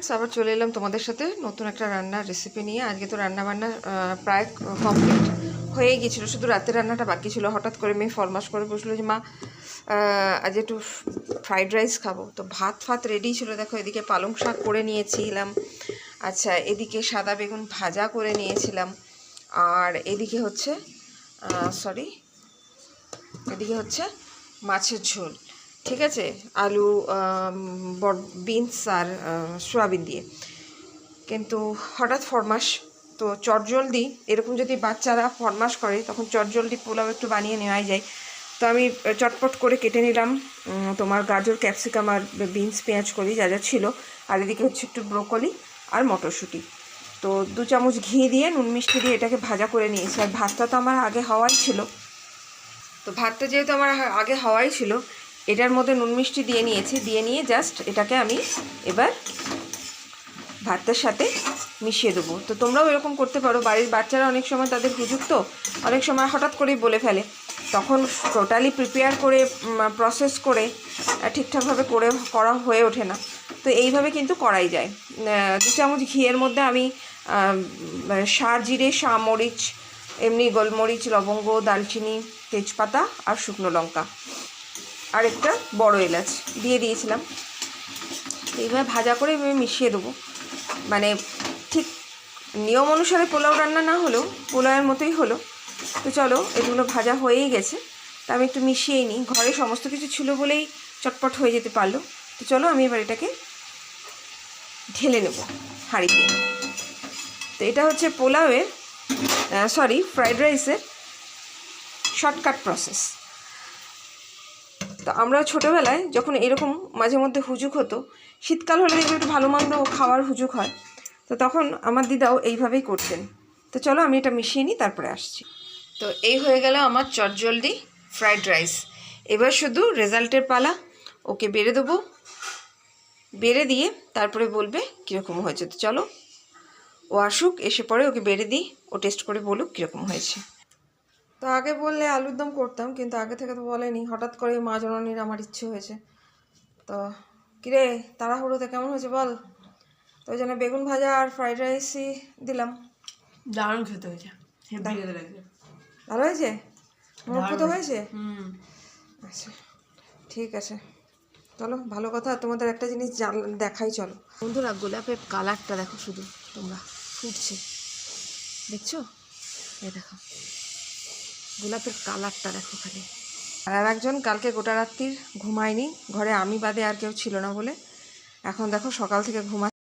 Friends আবার চলে এলাম তোমাদের সাথে নতুন একটা রান্নার রেসিপি নিয়ে। আজকে তো রান্না বান্না প্রায় কমপ্লিট হয়ে গিয়েছিল, শুধু রাতের রান্নাটা বাকি ছিল। হঠাৎ করে মেয়ে ফরমাশ করে বসলো যে মা আজ একটু ফ্রাইড রাইস খাবো। তো ভাত ফাত রেডি ছিল, দেখো এদিকে পালং শাক করে নিয়েছিলাম, আচ্ছা এদিকে সাদা বেগুন ভাজা করে নিয়েছিলাম, আর এদিকে হচ্ছে এদিকে হচ্ছে মাছের ঝোল, ঠিক আছে, আলু বিনস আর সয়াবিন দিয়ে। কিন্তু হঠাৎ ফরমাশ, তো চটজলদি এরকম যদি বাচ্চারা ফরমাশ করে তখন চটজলদি পোলাও একটু বানিয়ে নেওয়াই যায়। তো আমি চটপট করে কেটে নিলাম তোমার গাজর, ক্যাপসিকাম আর বিনস, পেঁয়াজ কলি যা যা ছিল, আর এদিকে হচ্ছে একটু ব্রোকলি আর মটরশুঁটি। তো 2 চামচ ঘি দিয়ে নুন মিষ্টি দিয়ে এটাকে ভাজা করে নিয়েছি। আর ভাতটা তো আমার আগে হওয়াই ছিল, তো ভাতটা যেহেতু আমার আগে হওয়াই ছিল, এটার মধ্যে নুন মিষ্টি দিয়ে নিয়েছি। দিয়ে নিয়ে জাস্ট এটাকে আমি এবার ভাতের সাথে মিশিয়ে দেবো। তো তোমরাও এরকম করতে পারো। বাড়ির বাচ্চারা অনেক সময় তাদের হুজুক, তো অনেক সময় হঠাৎ করেই বলে ফেলে, তখন টোটালি প্রিপেয়ার করে প্রসেস করে ঠিকঠাকভাবে করা হয়ে ওঠে না। তো এইভাবে কিন্তু করাই যায়। 2 চামচ ঘিয়ের মধ্যে আমি জিরে, মরিচ, এমনি গোলমরিচ, লবঙ্গ, দালচিনি, তেজপাতা আর শুকনো লঙ্কা আর একটা বড় এলাচ দিয়ে দিয়েছিলাম। এইভাবে ভাজা করে আমি মিশিয়ে দেবো। মানে ঠিক নিয়ম অনুসারে পোলাও রান্না না হলেও পোলাওয়ের মতোই হলো। তো চলো, এগুলো ভাজা হয়েই গেছে, তা আমি একটু মিশিয়েই নিই। ঘরে সমস্ত কিছু ছিল বলেই চটপট হয়ে যেতে পারলো। তো চলো আমি এবার এটাকে ঢেলে নেব হাঁড়িতে। তো এটা হচ্ছে পোলাওয়ের ফ্রাইড রাইসের শর্টকাট প্রসেস। তো আমরা ছোটোবেলায় যখন এরকম মাঝে মধ্যে হুজুক হতো, শীতকাল হলে দেখবে একটু ভালো মন্দ খাওয়ার হুজুক হয়, তো তখন আমার দিদাও এইভাবেই করতেন। তো চলো আমি এটা মিশিয়ে নিই, তারপরে আসছি। তো এই হয়ে গেল আমার চটজলদি ফ্রাইড রাইস। এবার শুধু রেজাল্টের পালা। ওকে বেড়ে দেবো, বেড়ে দিয়ে তারপরে বলবে কীরকম হয়েছে। তো চলো ও আসুক, এসে পরে ওকে বেড়ে দিই, ও টেস্ট করে বলুক কীরকম হয়েছে। তো আগে বললে আলুর দম করতাম, কিন্তু আগে থেকে তো বলেনি, হঠাৎ করে মা জননীর আমার ইচ্ছে হয়েছে। তো কিরে তাড়াহুড়োতে কেমন হয়েছে বল। তো ওই জন্য বেগুন ভাজা আর ফ্রাইড রাইসই দিলাম। দারুণ খেতে হয়েছে, ভালো হয়েছে, মুখপুতো হয়েছে। আচ্ছা ঠিক আছে, চলো ভালো কথা। তোমাদের একটা জিনিস দেখাই, চলো বন্ধুরা, গোলাপের কালারটা দেখো শুধু তোমরা, ফুটছে দেখছো, এই দেখো গোলাপের কালারটা দেখো খালি। আর একজন কালকে গোটা রাত্রির ঘুমায়নি, ঘরে আমি বাদে আর কেউ ছিল না বলে, এখন দেখো সকাল থেকে ঘুমা